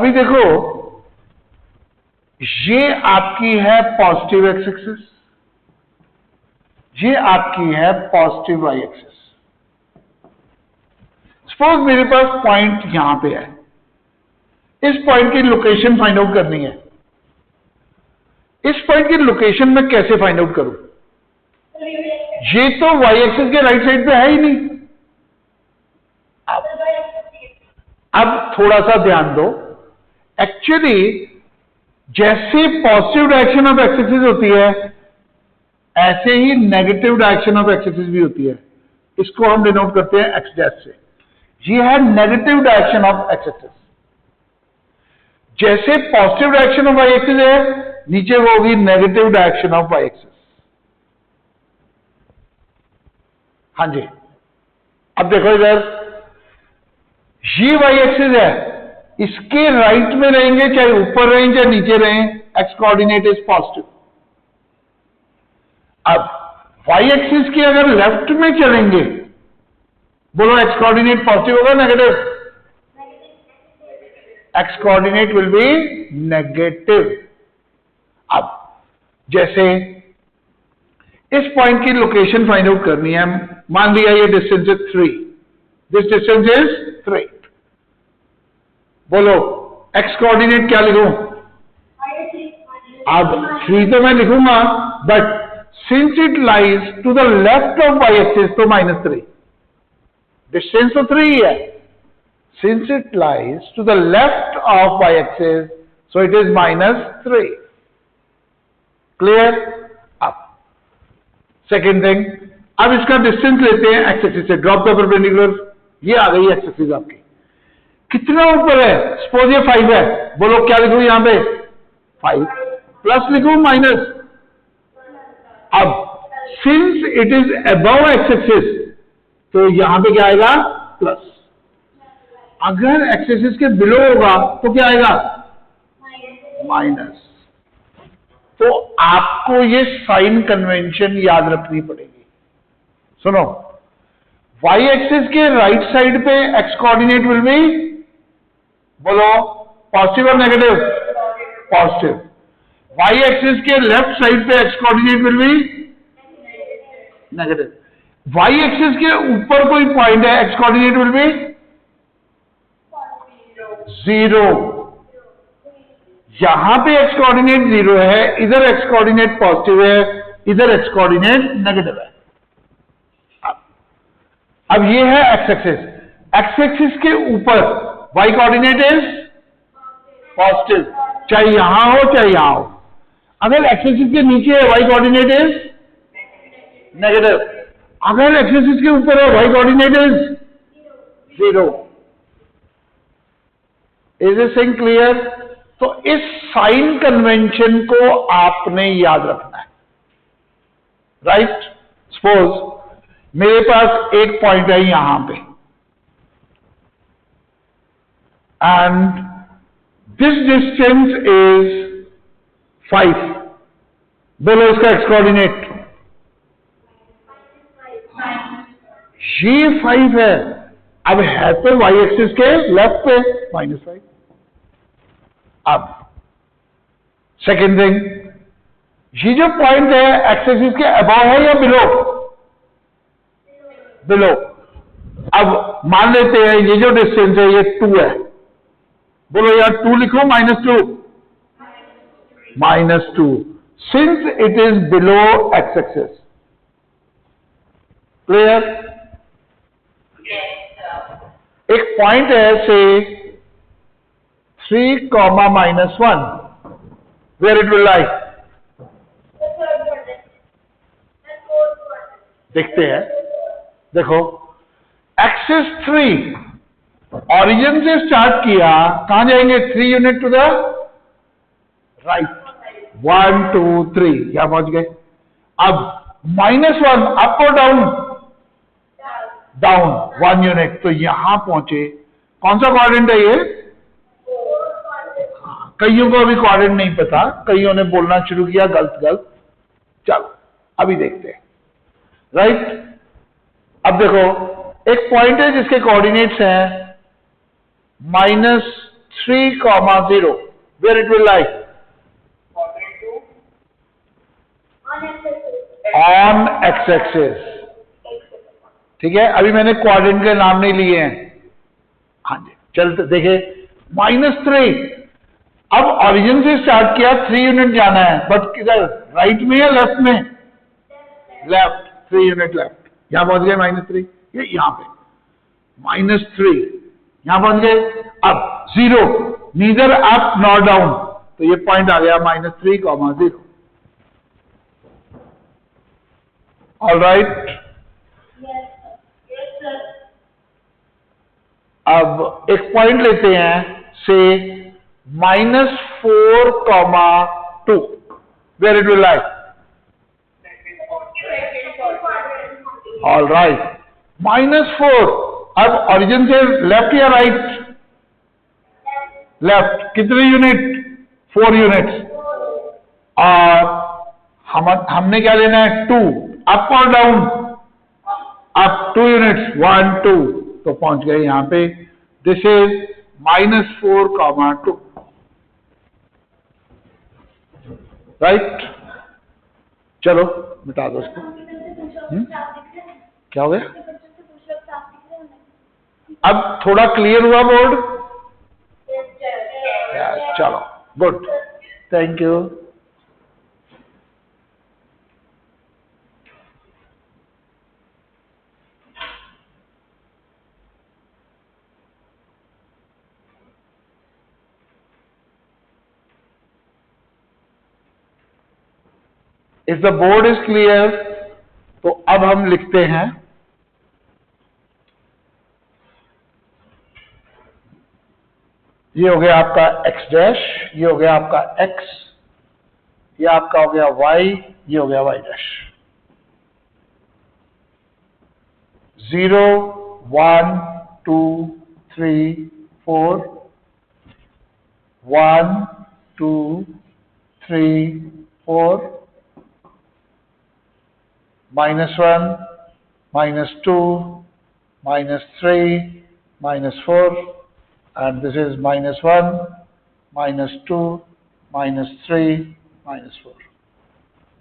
अभी देखो, ये आपकी है पॉजिटिव एक्स एक्सिस, ये आपकी है पॉजिटिव वाई एक्सिस। सपोज मेरे पास पॉइंट यहां पे है, इस पॉइंट की लोकेशन फाइंड आउट करनी है। इस पॉइंट की लोकेशन मैं कैसे फाइंड आउट करूं? ये तो वाई एक्सिस के राइट साइड पे है ही नहीं। अब थोड़ा सा ध्यान दो, एक्चुअली जैसे positive direction of x axis होती है, ऐसे ही negative direction of x axis भी होती है। इसको हम डिनोट करते हैं एक्स डैश से। ये है negative direction of x axis. जैसे positive direction of Y axis है, नीचे वो होगी negative direction of Y axis. हाँ जी, अब देखो इधर, ये वाई एक्सिस है, इसके राइट में रहेंगे, चाहे ऊपर रहें चाहे नीचे रहें, एक्स कोऑर्डिनेट इज पॉजिटिव। अब वाई एक्सिस के अगर लेफ्ट में चलेंगे, बोलो एक्स कोऑर्डिनेट पॉजिटिव होगा negative? X coordinate will be negative. अब जैसे इस पॉइंट की लोकेशन फाइंड आउट करनी है, मान लिया ये distance is 3, this distance is 3। बोलो एक्स कोऑर्डिनेट क्या लिखूं? अब 3 तो मैं लिखूंगा, but since it lies to the left of Y axis तो -3। डिस्टेंस तो 3 ही है। Since it lies to the left of Y axis so it is -3। Clear? अब सेकेंड थिंग, अब इसका डिस्टेंस लेते हैं एक्स एक्सिस से, ड्रॉप द परपेंडिकुलर। ये आ गई एक्स एक्सिस आपकी, कितना ऊपर है? सपोज ये 5 है, बोलो क्या लिखूं यहां पे? 5 प्लस लिखूं माइनस? अब since it is above x axis तो यहां पे क्या आएगा? प्लस। अगर एक्स एक्सिस के बिलो होगा तो क्या आएगा? माइनस। तो आपको ये साइन कन्वेंशन याद रखनी पड़ेगी। सुनो, वाई एक्सिस के राइट साइड पे एक्स कोऑर्डिनेट विल बी, बोलो पॉजिटिव और नेगेटिव? पॉजिटिव। वाई एक्सिस के लेफ्ट साइड पे x coordinate will be negative. Y axis के ऊपर कोई पॉइंट है, एक्स कोऑर्डिनेट विल बी 0। यहां पे एक्स कोऑर्डिनेट 0 है, इधर एक्स कोऑर्डिनेट पॉजिटिव है, इधर एक्स कोऑर्डिनेट नेगेटिव है। अब ये है एक्स एक्सिस। एक्स एक्सिस के ऊपर वाई कोऑर्डिनेट इज पॉजिटिव, चाहे यहां हो चाहे यहां हो। अगर एक्स एक्सिस के नीचे है, वाई कोऑर्डिनेट इज नेगेटिव। अगर एक्स एक्सिस के ऊपर है, Y coordinate is 0। Is this thing clear? तो इस साइन कन्वेंशन को आपने याद रखना है, राइट? सपोज मेरे पास एक पॉइंट है यहां पे, एंड दिस डिस्टेंस इज 5। बोलो इसका एक्स कोऑर्डिनेट? ये 5 है। अब है तो वाई एक्सिस के लेफ्ट पे -5। अब सेकेंड थिंग, ये जो पॉइंट है एक्स एक्सिस के अबव है या बिलो? बिलो। अब मान लेते हैं ये जो डिस्टेंस है ये 2 है, बोलो यार 2 लिखो -2? -2 since it is below x axis. Clear? एक पॉइंट है से 3, -1, वेयर इट विल लाई? देखते हैं। देखो एक्सिस 3, ओरिजिन से स्टार्ट किया, कहां जाएंगे? 3 यूनिट टू द राइट, 1 2 3 यहां पहुंच गए। अब -1 अप और डाउन? डाउन 1 यूनिट, तो यहां पहुंचे। कौन सा क्वाड्रेंट है ये? कईयों को अभी क्वाड्रेंट नहीं पता, कईयों ने बोलना शुरू किया गलत गलत। चलो अभी देखते हैं, राइट? अब देखो एक पॉइंट है जिसके कोऑर्डिनेट्स हैं 3,0. Where it will lie? On x-axis. ठीक है, अभी मैंने क्वाड्रेंट के नाम नहीं लिए हैं. हाँ जी, चलते देखे. -3. अब ओरिजिन से स्टार्ट किया, 3 यूनिट जाना है, बट किधर, राइट में या लेफ्ट में? लेफ्ट. 3 unit left. यहां पहुंच गए -3. ये यहां पे -3 यहां पहुंच गए. अब 0, नीदर अप नॉर डाउन, तो ये पॉइंट आ गया -3,0. All right. अब एक पॉइंट लेते हैं say -4,2. Where it will lie? All right. -4. अब ओरिजिन से लेफ्ट या राइट? लेफ्ट. कितने यूनिट? 4 यूनिट्स. और हमने क्या लेना है? 2. अप और डाउन? अप. 2 यूनिट्स. 1 2. तो पहुंच गए यहां पे. This is -4,2. राइट. चलो मिटा दो इसको. क्या हो गया? अब थोड़ा क्लियर हुआ बोर्ड? चलो good. Thank you. If the board is clear, तो अब हम लिखते हैं ये हो गया आपका x डैश, ये हो गया आपका x, ये आपका हो गया y, ये हो गया y dash. 0 1 2 3 4 1 2 3 4 -1 -2 -3 -4, and this is -1 -2 -3 -4.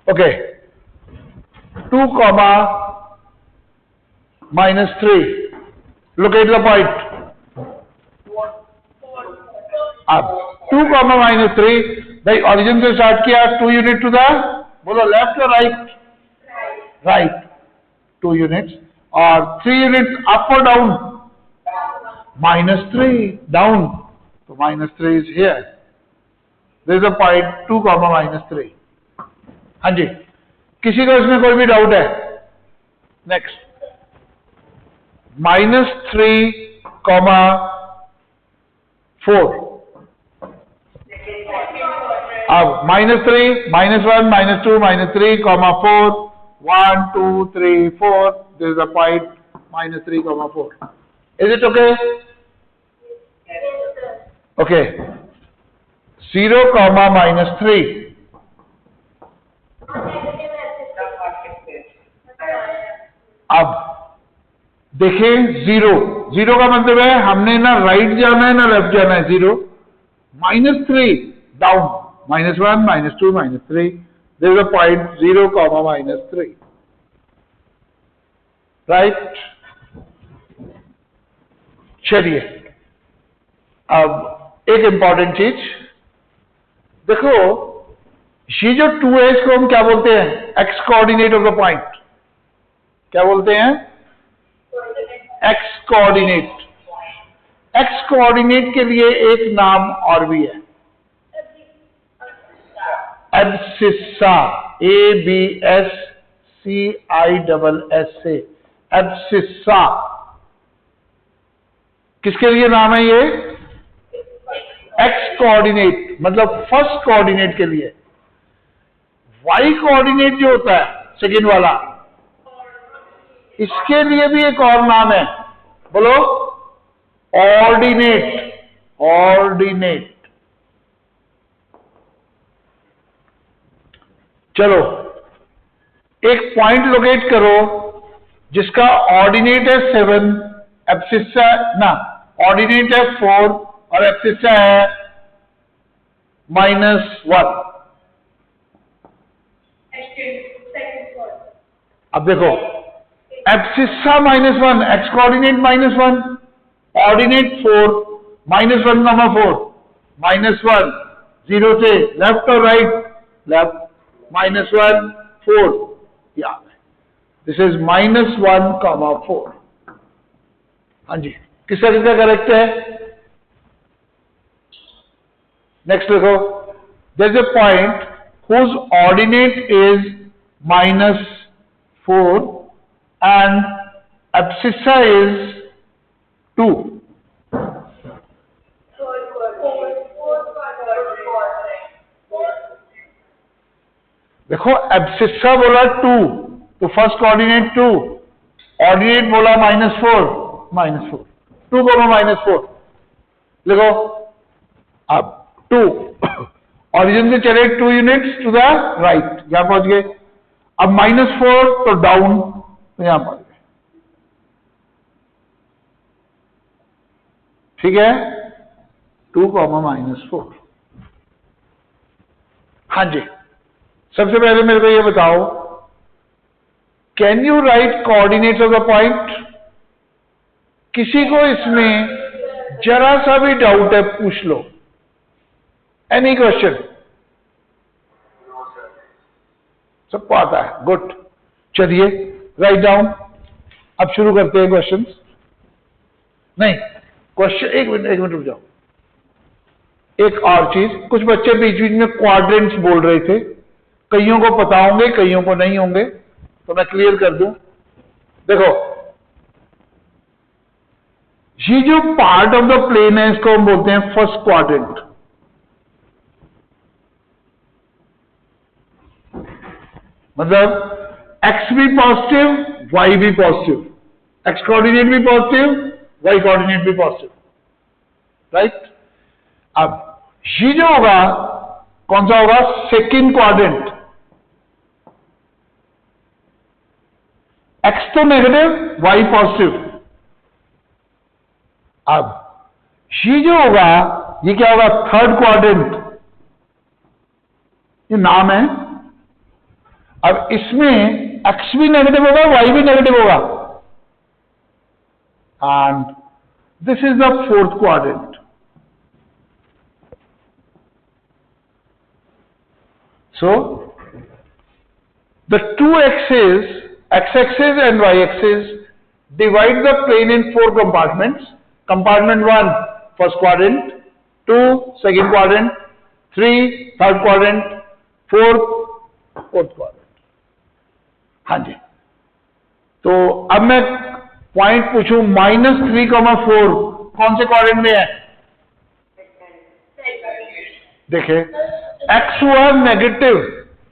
Okay. 2, -3. Locate the point. अब 2, -3. भाई ओरिजिन से स्टार्ट किया, 2 यूनिट टू द, बोलो लेफ्ट और राइट? राइट. 2 यूनिट्स. और 3 यूनिट्स अप और डाउन? -3 डाउन. तो -3 is here. There is a point 2, -3. हाँ जी, किसी को इसमें कोई भी डाउट है? नेक्स्ट. -3, -4. अब -3 -1 -2 -3, -4 1 2 3 4. There is a point -3, 4. Is it okay? Okay. 0, -3. अब देखें 0 का मतलब है हमने ना राइट जाना है ना लेफ्ट जाना है. 0 -3 down. -1 -2 -3. There is a point 0, -3. Right. चलिए अब एक इंपॉर्टेंट चीज देखो, ये जो 2s को हम क्या बोलते हैं? X coordinate of the point. क्या बोलते हैं? X coordinate. एक्स कोऑर्डिनेट के लिए एक नाम और भी है, एब्सिस्सा. ABSCISSA. एब्सिस्सा. किसके लिए नाम है ये? एक्स कोऑर्डिनेट, मतलब फर्स्ट कोऑर्डिनेट के लिए. वाई कोऑर्डिनेट जो होता है सेकेंड वाला, इसके लिए भी एक और नाम है. बोलो. ऑर्डिनेट. ऑर्डिनेट. चलो एक पॉइंट लोकेट करो जिसका ऑर्डिनेट है 7, एब्सिस्सा ना ऑर्डिनेट है 4 और एब्सिस्सा है -1। अब देखो एब्सिस्सा -1, एक्स कोऑर्डिनेट -1, ऑर्डिनेट 4, -1, 4, -1, 0 से लेफ्ट और राइट, लेफ्ट, -1, 4, याद है, दिस इज -1, 4। हाँ जी, किसका किसका करेक्ट है? नेक्स्ट देखो, there is a point whose ordinate is -4 and abscissa is 2. देखो एब्सिस्सा बोला 2, तो फर्स्ट कोऑर्डिनेट 2, ऑर्डिनेट बोला -4, -4, 2, -4 लिखो। अब 2 ऑरिजिन से चले 2 यूनिट्स टू द राइट, यहां पहुंच गए। अब -4 तो डाउन, तो यहां पहुंच गए, ठीक है, 2, -4। हाँ जी, सबसे पहले मेरे को ये बताओ, can you right coordinates of the point? किसी को इसमें जरा सा भी डाउट है, पूछ लो, एनी क्वेश्चन? सबको आता है, गुड। चलिए राइट डाउन, अब शुरू करते हैं क्वेश्चंस। नहीं, क्वेश्चन एक मिनट रुक जाओ। एक और चीज, कुछ बच्चे बीच बीच में क्वाड्रेंट्स बोल रहे थे, कईयों को पता होंगे, कईयों को नहीं होंगे, तो मैं क्लियर कर दूं। देखो, ये जो पार्ट ऑफ द प्लेन है, इसको हम बोलते हैं फर्स्ट क्वाड्रेंट। मतलब एक्स भी पॉजिटिव, वाई भी पॉजिटिव, एक्स कोऑर्डिनेट भी पॉजिटिव, वाई कोऑर्डिनेट भी पॉजिटिव, राइट? अब ये जो होगा, कौन सा होगा? Second quadrant. एक्स तो नेगेटिव, वाई पॉजिटिव। अब ये जो होगा, ये क्या होगा? Third quadrant. ये नाम है। अब इसमें एक्स भी नेगेटिव होगा, वाई भी नेगेटिव होगा, and this is the fourth quadrant. So the two axes, x-axis and y-axis, divide the plane in 4 compartments. Compartment 1, first quadrant, 2, second quadrant, 3, third quadrant, 4, fourth quadrant. हाँ जी, तो अब मैं point पूछूं, -3, 4 कौन से क्वाड्रेंट में है? देखे, x हुआ नेगेटिव,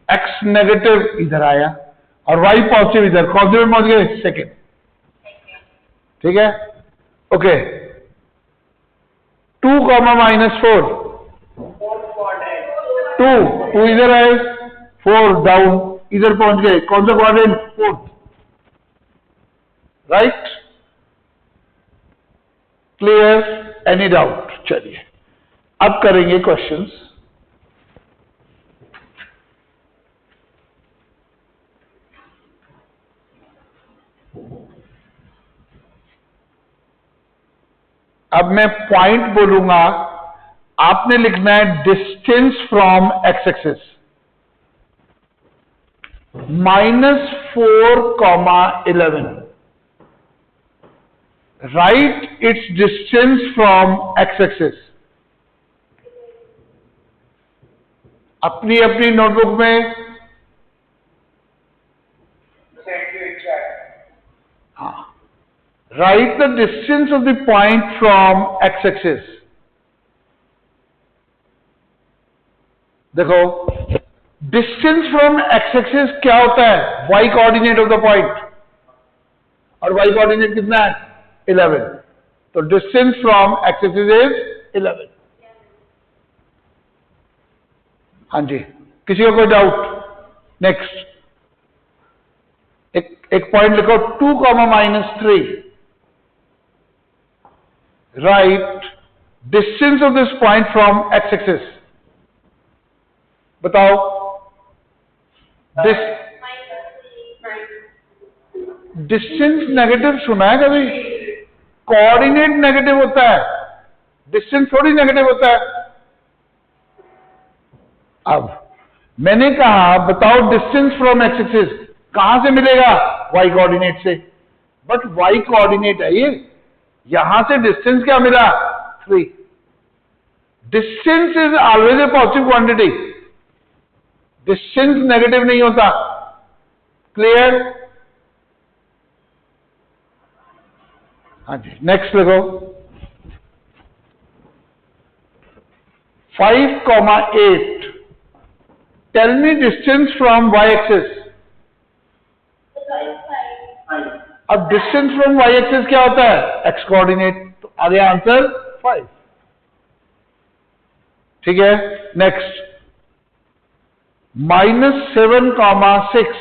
x नेगेटिव इधर आया और y पॉजिटिव इधर, कौन से में पहुंच गए? सेकेंड, ठीक है, ओके। 2, -4, 2 इधर आए, 4 डाउन, इधर पहुंच गए, कौन सा quadrant? Fourth, right? Clear? Any doubt? चलिए अब करेंगे क्वेश्चंस। अब मैं पॉइंट बोलूंगा, आपने लिखना है distance from x axis, -4, 11, right it's distance from x axis. अपनी अपनी नोटबुक में, हाँ, write the distance of the point from x-axis. देखो, डिस्टेंस फ्रॉम x-axis क्या होता है? y coordinate of the point, और y कोऑर्डिनेट कितना है? 11, तो डिस्टेंस फ्रॉम x-axis इज 11। हाँ जी, किसी को कोई डाउट? नेक्स्ट एक पॉइंट लिखो, 2, -3, right distance of this point from x axis, बताओ। डिस्टेंस नेगेटिव सुना है कभी? कोऑर्डिनेट नेगेटिव होता है, डिस्टेंस थोड़ी नेगेटिव होता है। अब मैंने कहा बताओ डिस्टेंस फ्रॉम एक्स एक्सिस कहां से मिलेगा? वाई कोऑर्डिनेट से। बट वाई कोऑर्डिनेट है ये, यहां से डिस्टेंस क्या मिला? 3। Distance is always a positive quantity, distance negative नहीं होता। क्लियर? हाँ जी, नेक्स्ट लिखो। 5,8 tell me distance from Y axis. अब डिस्टेंस फ्रॉम वाई एक्सिस क्या होता है? X coordinate. तो आ गया आंसर 5। ठीक है, next. -7,6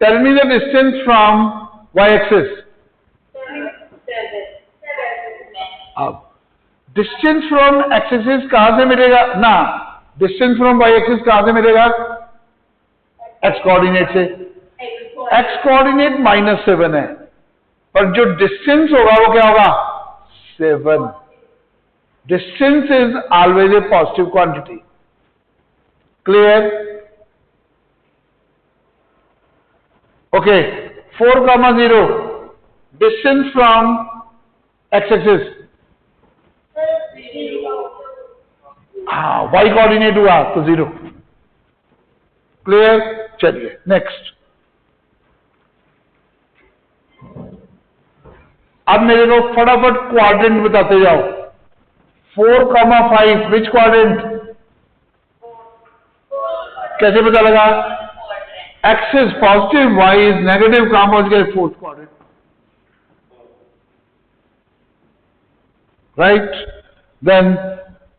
tell me the distance from Y axis. अब डिस्टेंस फ्रॉम एक्स एक्सिस कहां से मिलेगा ना? डिस्टेंस फ्रॉम वाई एक्सिस कहां से मिलेगा? एक्स कोऑर्डिनेट से। एक्स कोऑर्डिनेट -7 है, पर जो डिस्टेंस होगा वो क्या होगा? 7। Distance is always a positive quantity. Clear? Okay, 4,0 distance from x axis. हाँ, वाई कोऑर्डिनेट हुआ तो 0। क्लियर? चलिए नेक्स्ट। अब मेरे को फटाफट क्वाड्रेंट बताते जाओ। 4,5 विच क्वाड्रेंट? कैसे पता लगा? X is positive, y is negative, कहां पहुंच गए? 4th quadrant. Right? Then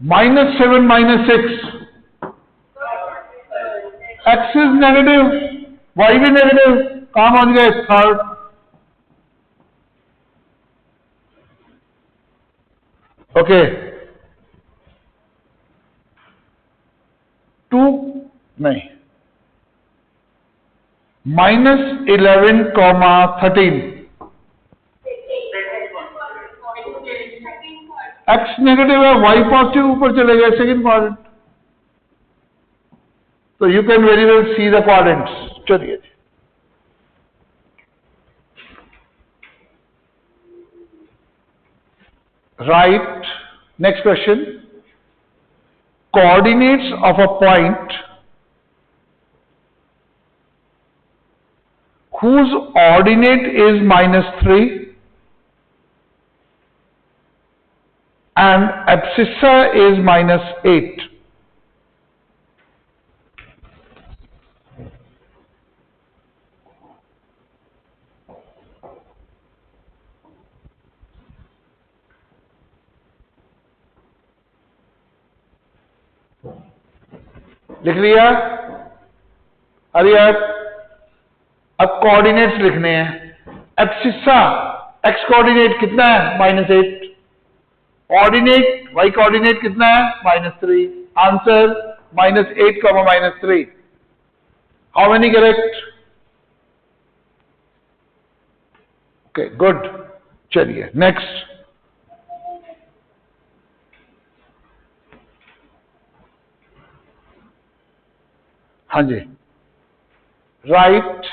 -7 -6 x is negative, y भी नेगेटिव, कहां पहुंच गए? 3rd। ओके, 2 नहीं, -11,13 एक्स नेगेटिव है, वाई पॉजिटिव, ऊपर चले गए 2nd क्वाड्रेंट। तो you can very well see the quadrants. चलिए, right. Next question. Coordinates of a point whose ordinate is -3 and abscissa is -8. लिख लिया? अरे यार, अब कोऑर्डिनेट्स लिखने हैं। एब्सिसा एक्स कोऑर्डिनेट कितना है? -8। ऑर्डिनेट वाई कोऑर्डिनेट कितना है? -3। Answer -8, -3। How many correct? Okay, good. चलिए नेक्स्ट। हाँ जी, right.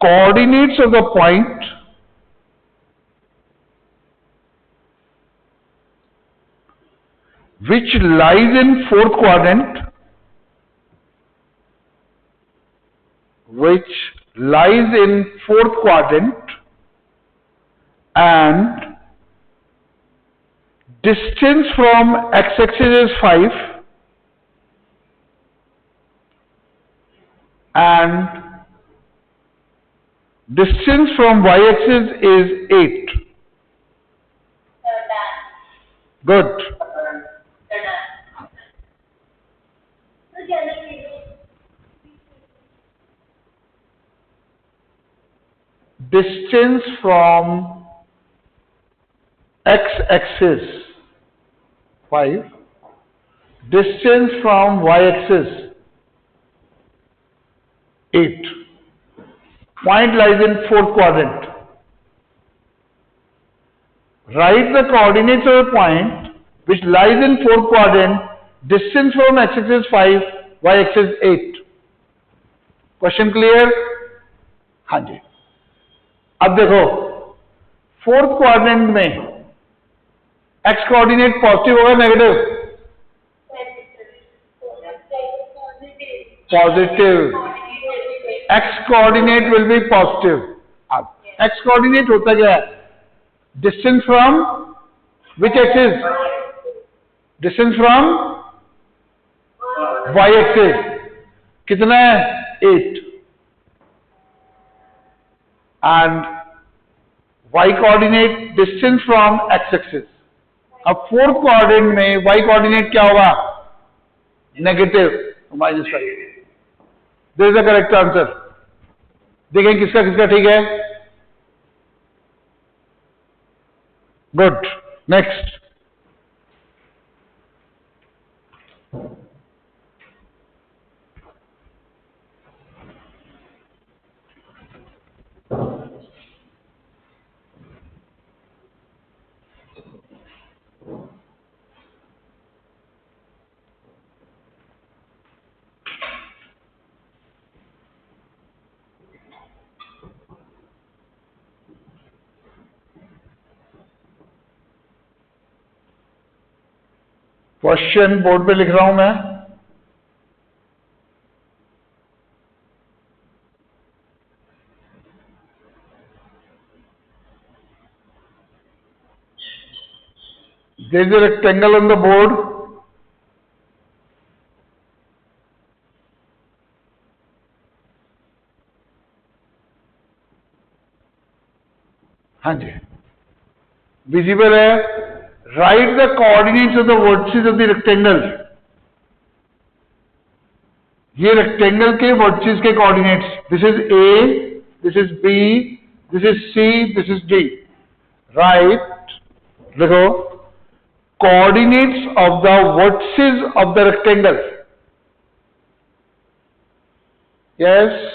Coordinates of the point which lies in 4th quadrant, and distance from x-axis is 5 and distance from y-axis is 8. Good. Distance from x-axis 5. Distance from y-axis 8. Point lies in fourth quadrant. Write the coordinates of a point which lies in fourth quadrant. Distance from x-axis 5, y-axis 8. Question clear? हाँ जी. अब देखो fourth quadrant में x coordinate positive होगा negative? Positive. X coordinate will be positive. अब x coordinate होता क्या है? Distance from which axis? Distance from Y axis. कितना है? 8. And y coordinate distance from x axis. अब फोर्थ कोऑर्डिनेट में वाई कोऑर्डिनेट क्या होगा? Negative, -5. This is the correct answer. देखें किसका किसका ठीक है. गुड. नेक्स्ट. क्वेश्चन बोर्ड पे लिख रहा हूं मैं. There is a rectangle on the board. हाँ जी, विजिबल है. Right the coordinates of the vertices of the rectangle. ये रेक्टेंगल के वर्टिसेस के coordinates. This is A, this is B, this is C, this is D. Right. देखो coordinates of the vertices of the rectangle. Yes.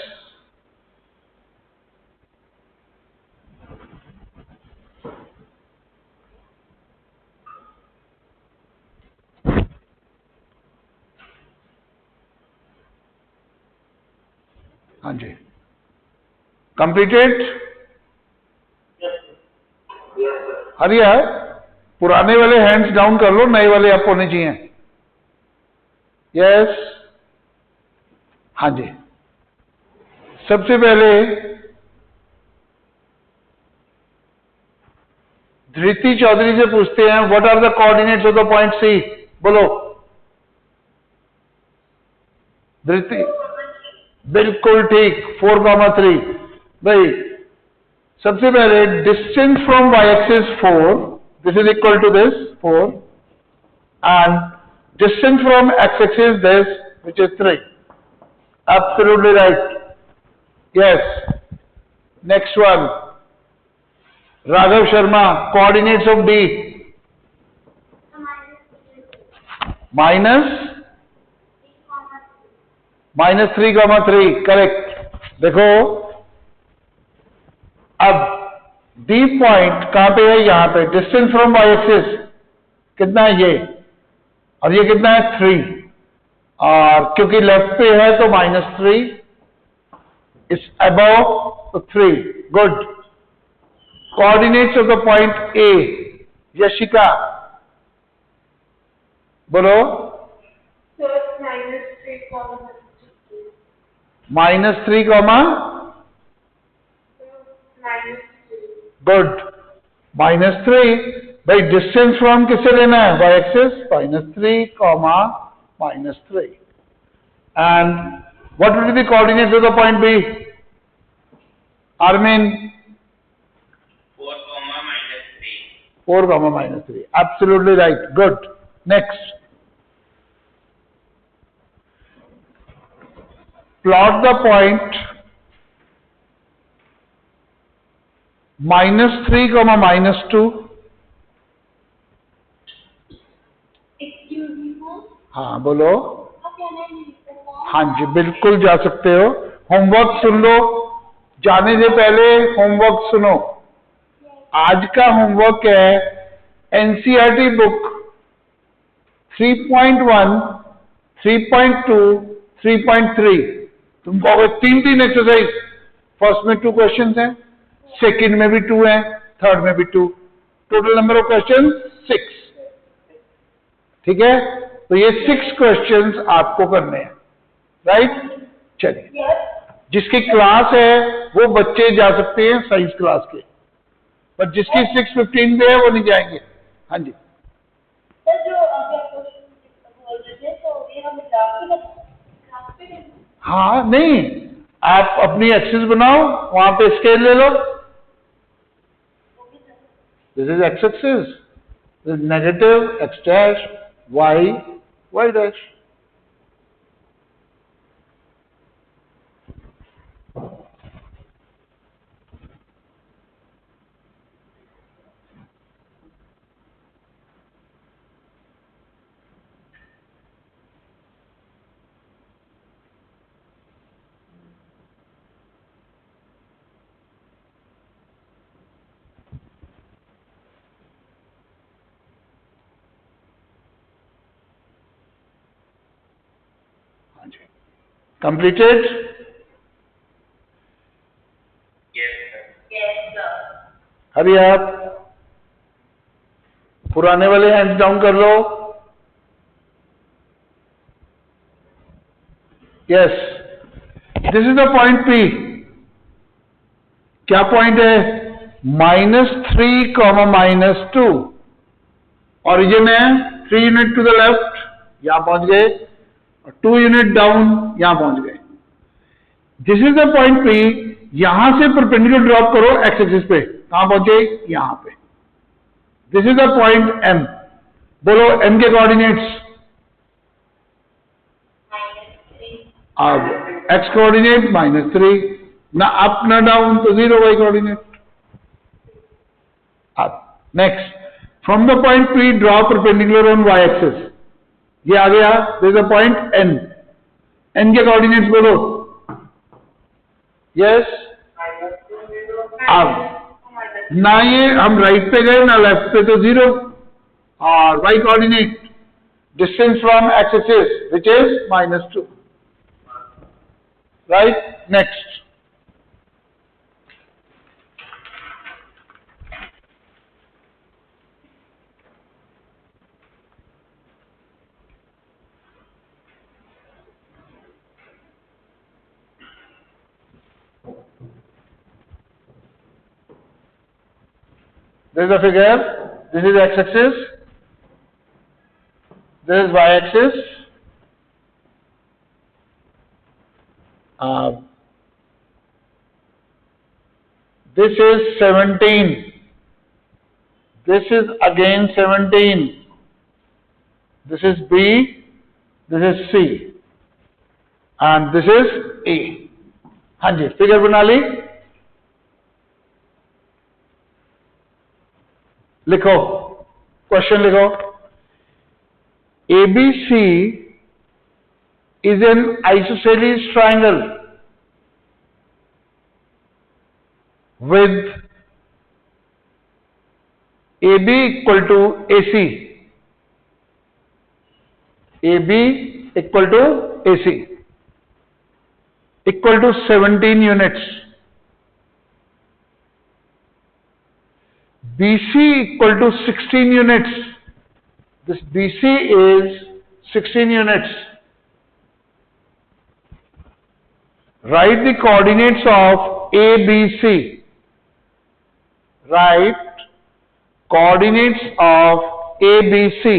हाँ जी. Completed? अरे यार पुराने वाले हैंड्स डाउन कर लो, नए वाले अप होने चाहिए. यस. हाँ जी. सबसे पहले धृति चौधरी से पूछते हैं what are the coordinates of the point C. बोलो धृति. बिल्कुल ठीक. 4,3. भाई सबसे पहले distance from Y axis 4. This is equal to this 4. And distance from x axis this which is 3. Absolutely right. Yes. Next one. Raghav Sharma. Coordinates of D. -3,3. Correct. देखो अब D point कहां पे है? यहां पे. डिस्टेंस फ्रॉम वाई एक्सिस कितना है? ये. और ये कितना है? 3. और क्योंकि लेफ्ट पे है तो -3. It's above 3. Good. Coordinates of the point A. Yashika बोलो. -3, गुड. -3. भाई डिस्टेंस फ्रॉम किससे लेना है? Y axis. -3, -3. And what will be the coordinates of the point B? Armin. 4, -3. Absolutely right. Good. Next. Plot the point -3, -2. हाँ बोलो। हाँ जी बिल्कुल जा सकते हो। होमवर्क सुन लो, जाने से पहले होमवर्क सुनो। आज का होमवर्क है एनसीईआरटी बुक 3.1, 3.2, 3.3। तुम कहोगे तीन तीन एक्सरसाइज। फर्स्ट में 2 क्वेश्चन हैं, सेकंड में भी 2 हैं, थर्ड में भी 2। Total number of question 6। ठीक है, तो ये 6 क्वेश्चंस आपको करने हैं, राइट। चलिए, जिसकी क्लास है वो बच्चे जा सकते हैं साइंस क्लास के, पर जिसकी 6:15 पे है वो नहीं जाएंगे। हाँ जी सर, जो अभी आप क्वेश्चन बोल रहे थे तो ये हम ग्राफ पे हाँ नहीं, आप अपनी एक्सिस बनाओ, वहां पे स्केल ले लो। This is x axis, this is negative x dash, y y dash. हाँ जी, कंप्लीटेड। अभी आप पुराने वाले हैंड्स डाउन कर लो। Yes, this is the point P. क्या पॉइंट है? -3, -2। ओरिजिन है 3 यूनिट टू द लेफ्ट, यहां पहुंच गए, और 2 यूनिट डाउन, यहां पहुंच गए। This is the point P. यहां से परपेंडिकुलर ड्रॉप करो एक्स एक्सिस पे, कहां पहुंचे? यहां पे। This is the point M. बोलो एम के कोऑर्डिनेट्स। अब एक्स कोऑर्डिनेट -3, ना अप ना डाउन, तो 0 वाई कोऑर्डिनेट। अब next, from the point P draw perpendicular on y axis. ये आ गया, there is a point N. N के कोऑर्डिनेट्स बोलो। यस, अब ना ये हम राइट पे गए ना लेफ्ट पे, तो 0। और y coordinate distance from x axis which is -2, right. Next, this is a figure, this is x axis, this is y axis. This is 17, this is again 17, this is B, this is C, and this is A. हाँ जी, figure बना ली, लिखो, question लिखो। ABC is an isosceles triangle with AB equal to AC. AB equal to AC equal to 17 units. BC equal to 16 units. This BC is 16 units. Write the coordinates of ABC. Write coordinates of ABC.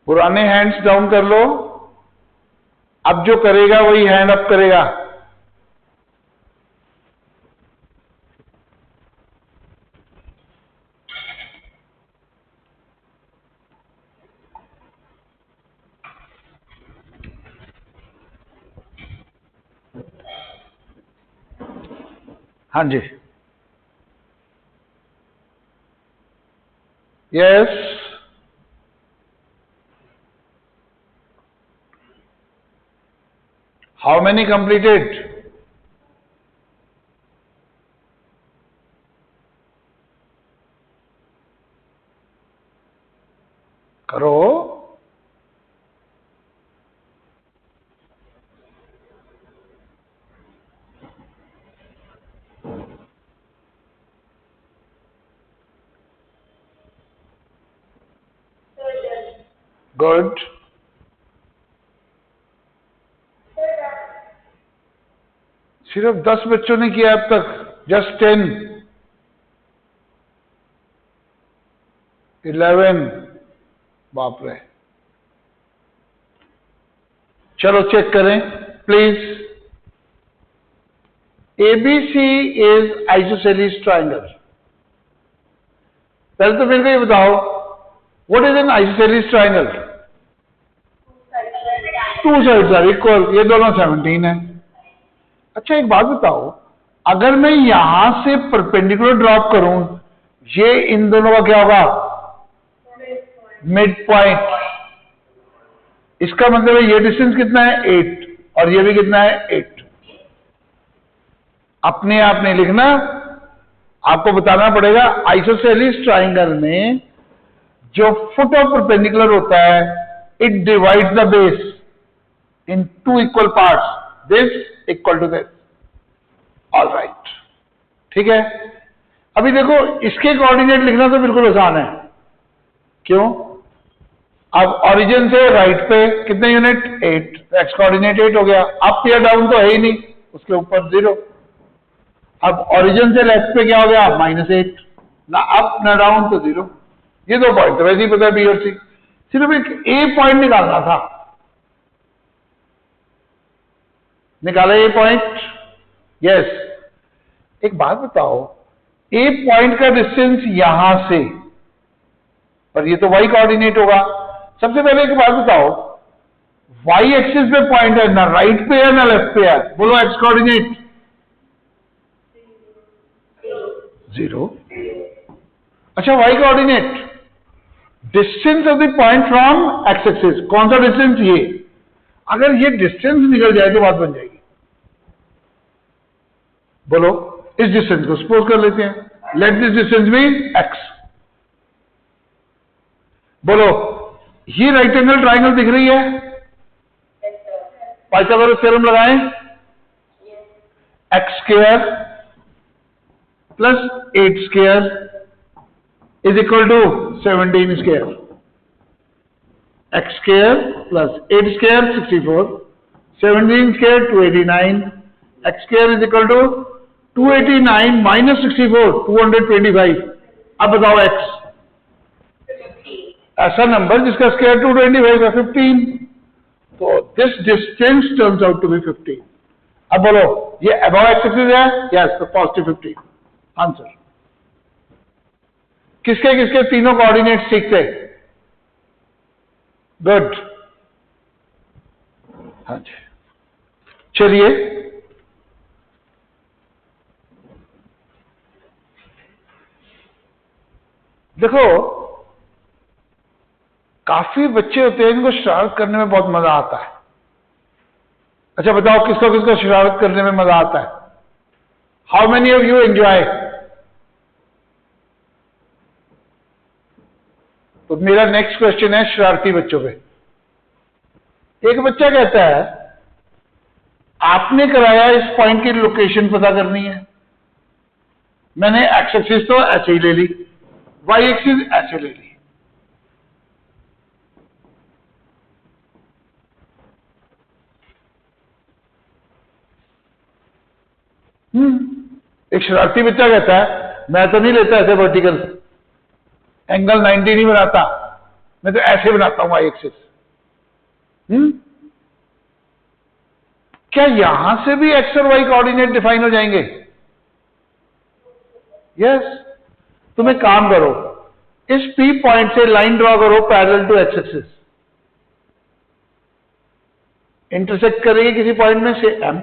पुराने hands down कर लो, अब जो करेगा वही hand up करेगा। हाँ जी, yes, how many completed? करो। Good. सिर्फ 10 बच्चों ने किया अब तक, जस्ट 10, 11। बाप रे। चलो चेक करें please. ABC is isosceles triangle. पहले तो मेरे को ये बताओ, what is an isosceles triangle? Two sides are equal, ये दोनों 17 है। अच्छा एक बात बताओ, अगर मैं यहां से परपेंडिकुलर ड्रॉप करूं, ये इन दोनों का क्या होगा? Mid point. इसका मतलब है ये डिस्टेंस कितना है? 8, और ये भी कितना है? 8। अपने आप नहीं लिखना, आपको बताना पड़ेगा। आइसोसेलेस ट्राइंगल में जो फुट ऑफ परपेंडिकुलर होता है, it divides the base in 2 equal parts, this equal to this. All right, ठीक है। अभी देखो, इसके कोऑर्डिनेट लिखना तो बिल्कुल आसान है। क्यों? अब ओरिजिन से राइट पे कितने यूनिट? 8, तो एक्स कोऑर्डिनेट 8 हो गया। अप या डाउन तो है ही नहीं, उसके ऊपर 0। अब ओरिजिन से लेफ्ट पे क्या हो गया? -8, ना अप ना डाउन तो 0। ये 2 पॉइंट तो वैसे ही पता है, बी और सी। सिर्फ एक ए पॉइंट निकालना था। निकाला ए पॉइंट? यस। एक बात बताओ, ए पॉइंट का डिस्टेंस यहां से, पर ये तो वाई कोऑर्डिनेट होगा। सबसे पहले एक बात बताओ, वाई एक्सिस पे पॉइंट है, ना राइट पे है ना लेफ्ट पे है, बोलो एक्स कोऑर्डिनेट? 0। अच्छा y coordinate, distance of the point from x axis, कौन सा डिस्टेंस? ये। अगर ये डिस्टेंस निकल जाए तो बात बन जाएगी। बोलो, इस डिस्टेंस को सपोज कर लेते हैं, let this distance be x. बोलो, ये राइट एंगल ट्राइंगल दिख रही है? पाइथागोरस थ्योरम लगाएं। X square plus 8 square is equal to 17 square. X square plus 8 square 64, 17 square 289, x square is equal to 289 minus 64, 225। अब बताओ एक्स, ऐसा नंबर जिसका स्क्वायर 225 है, 15। तो this distance turns out to be 15। अब बोलो, ये अबव एक्स एक्सिस है? यस, तो पॉजिटिव 15 आंसर। किसके किसके तीनों कोऑर्डिनेट्स ठीक थे? गुड। हाँ जी, चलिए देखो, काफी बच्चे होते हैं इनको शरारत करने में बहुत मजा आता है। अच्छा बताओ, किसको किसको शरारत करने में मजा आता है? How many of you enjoy? तो मेरा नेक्स्ट क्वेश्चन है शरारती बच्चों पे। एक बच्चा कहता है, आपने कराया इस पॉइंट की लोकेशन पता करनी है। मैंने एक्स एक्सिस तो ऐसे ही ले ली, वाई एक्सिस ऐसे ले ली। एक शरारती बच्चा कहता है, मैं तो नहीं लेता ऐसे वर्टिकल एंगल 90 नहीं बनाता, मैं तो ऐसे बनाता हूं वाई एक्सिस। क्या यहां से भी एक्स और वाई कोऑर्डिनेट डिफाइन हो जाएंगे? यस। तुम एक काम करो, इस पी पॉइंट से लाइन ड्रॉ करो parallel to x axis, intersect करेगी किसी पॉइंट में से एम।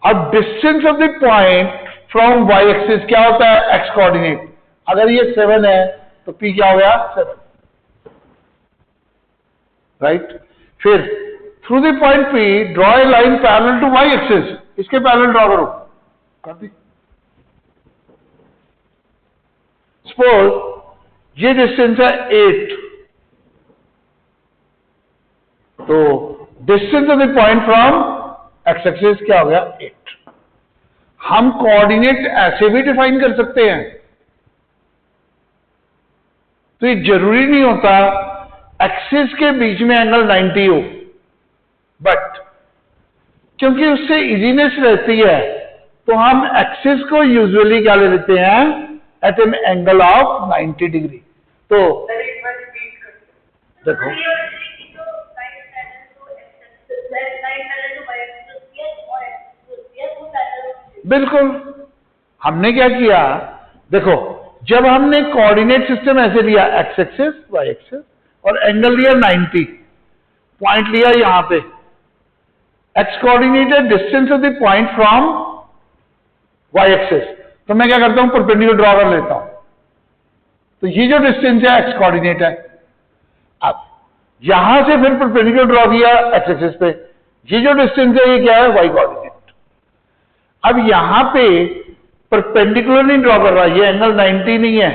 अब distance of the point from Y axis क्या होता है? X coordinate. अगर ये 7 है तो पी क्या हो गया? 7, राइट। फिर through the point P draw a line parallel to y axis, इसके पैरेलल ड्रॉ करो, कर दी। सपोज ये डिस्टेंस है 8, तो distance of the point from x axis क्या हो गया? 8। हम कोऑर्डिनेट ऐसे भी डिफाइन कर सकते हैं, तो ये जरूरी नहीं होता एक्सिस के बीच में एंगल 90 हो, बट क्योंकि उससे इजीनेस रहती है तो हम एक्सिस को यूजुअली क्या ले लेते हैं? At an angle of 90 degree. तो देखो बिल्कुल, हमने क्या किया, देखो जब हमने कोऑर्डिनेट सिस्टम ऐसे लिया एक्स एक्सिस वाई एक्सिस और एंगल लिया 90, पॉइंट लिया यहां पे, एक्स कोऑर्डिनेट है distance of the point from Y axis, तो मैं क्या करता हूं? परपेंडिकुलर ड्रॉ कर लेता हूं, तो ये जो डिस्टेंस है एक्स कोऑर्डिनेट है। अब यहां से फिर परपेंडिकुलर ड्रॉ किया एक्स एक्सिस पे, ये जो डिस्टेंस है ये क्या है? Y coordinate. अब यहां पे परपेंडिकुलर नहीं ड्रॉ कर रहा, ये एंगल 90 नहीं है।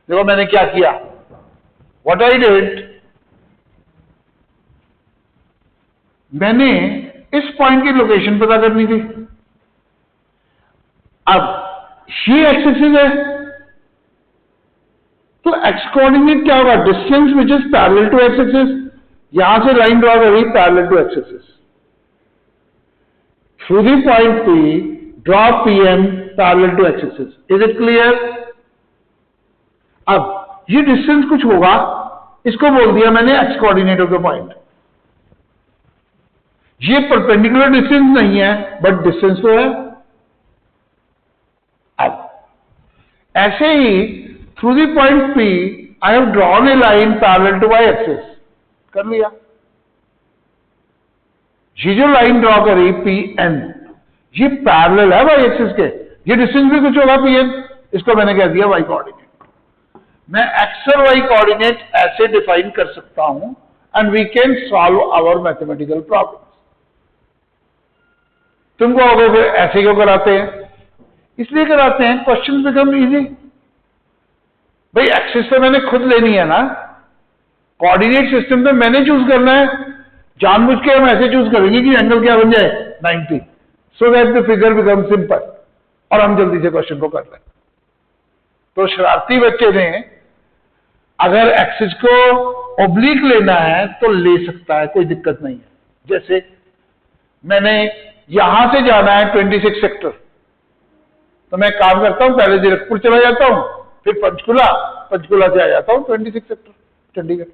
देखो मैंने क्या किया, व्हाट आई डिड, मैंने इस पॉइंट की लोकेशन पता करनी थी। अब ये एक्स एक्सिस है, तो एक्स कोऑर्डिनेट क्या होगा? Distance which is parallel to x axis. यहां से लाइन ड्रॉ करी parallel to x axis, through the point P draw PM parallel to x axis. Is it clear? अब ये डिस्टेंस कुछ होगा, इसको बोल दिया मैंने x coordinate of the point. ये परपेंडिकुलर डिस्टेंस नहीं है बट डिस्टेंस तो है। अब ऐसे ही through the point P I have drawn a line parallel to y axis, कर लिया। ये जो लाइन ड्रॉ करी पी एन, ये पैरेलल है वाई एक्सिस के, ये डिस्टेंस भी कुछ होगा पी एन, इसको मैंने कह दिया वाई कोऑर्डिनेट। मैं एक्स और वाई कोऑर्डिनेट ऐसे डिफाइन कर सकता हूं and we can solve our mathematical problem. तुमको अगर ऐसे क्यों कराते हैं? इसलिए कराते हैं क्वेश्चन बिकम इजी। भाई एक्सिस तो मैंने खुद लेनी है ना, कोऑर्डिनेट सिस्टम पे मैंने चूज करना है। जानबूझ के हम ऐसे चूज करेंगे कि एंगल क्या बन जाए? 90, so that the figure become simple और हम जल्दी से क्वेश्चन को कर लें। तो शरारती बच्चे ने अगर एक्सिस को ओब्लिक लेना है तो ले सकता है, कोई दिक्कत नहीं है। जैसे मैंने यहां से जाना है 26 सेक्टर, तो मैं काम करता हूं पहले जीरकपुर चला जाता हूं, फिर पंचकुला, पंचकुला से आ जाता हूं 26 सेक्टर चंडीगढ़।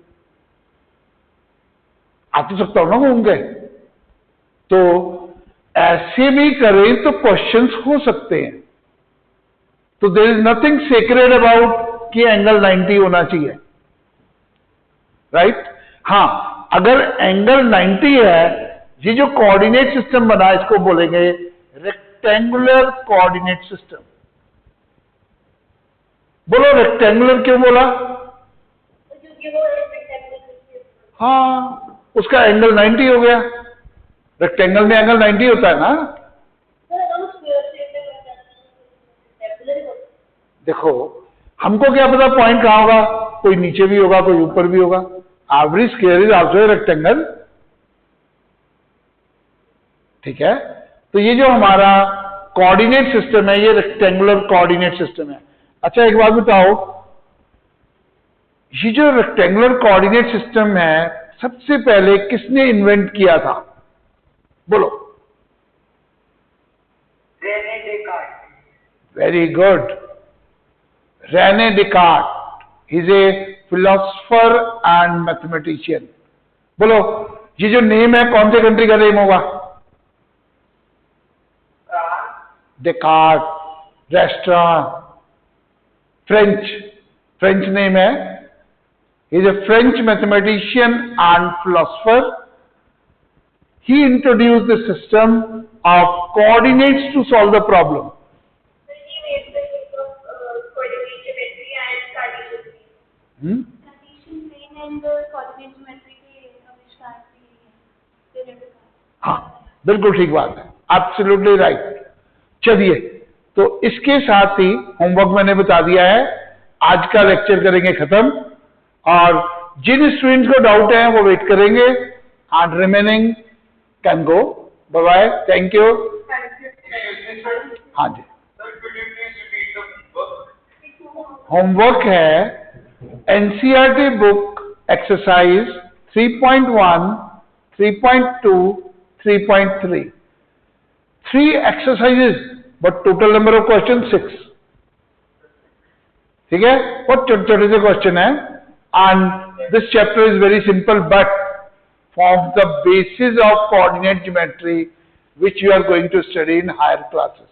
आ तो सकता हूं ना घूम के। तो ऐसे भी करें तो क्वेश्चंस हो सकते हैं। तो there is nothing secret about कि एंगल 90 होना चाहिए, राइट? हां, अगर एंगल 90 है, ये जो कोऑर्डिनेट सिस्टम बना इसको बोलेंगे रेक्टेंगुलर कोऑर्डिनेट सिस्टम। बोलो रेक्टेंगुलर क्यों बोला? क्योंकि वो एक रेक्टेंगल। हाँ, उसका एंगल 90 हो गया। रेक्टेंगल में एंगल 90 होता है ना। देखो हमको क्या पता पॉइंट कहां होगा, कोई नीचे भी होगा, कोई ऊपर भी होगा। Every square is also rectangle, ठीक है? तो ये जो हमारा कोऑर्डिनेट सिस्टम है, ये रेक्टेंगुलर कोऑर्डिनेट सिस्टम है। अच्छा एक बात बताओ, ये जो रेक्टेंगुलर कोऑर्डिनेट सिस्टम है सबसे पहले किसने इन्वेंट किया था? बोलो। Rene Descartes. Very good, Rene Descartes is a philosopher and mathematician. बोलो, ये जो नेम है कौन से कंट्री का नेम होगा? डिकार्ट, रेस्टोरेंट, फ्रेंच नेम है। Is a French mathematician and philosopher. He introduced the system of coordinates to solve the problem. So he made the use of coordinate geometry and Cartesian plane. Cartesian plane and coordinate geometry के आविष्कार भी हैं। हाँ, बिल्कुल ठीक बात है, absolutely right. चलिए, तो इसके साथ ही होमवर्क मैंने बता दिया है, आज का लेक्चर करेंगे खत्म, और जिन स्टूडेंट्स को डाउट है वो वेट करेंगे, and remaining can go. Bye bye, thank you. हाँ जी, होमवर्क है NCERT book exercise 3.1, 3.2, 3.3, 3 exercises but total number of questions 6। ठीक है, बहुत छोटे छोटे से क्वेश्चन है, and this chapter is very simple but forms the basis of coordinate geometry which you are going to study in higher classes।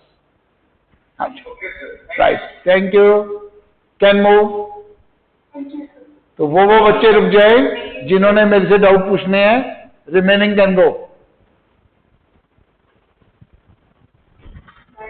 Right, thank you, can move। तो वो बच्चे रुक जाए जिन्होंने मेरे से डाउट पूछने हैं, रिमेनिंग कैन गो।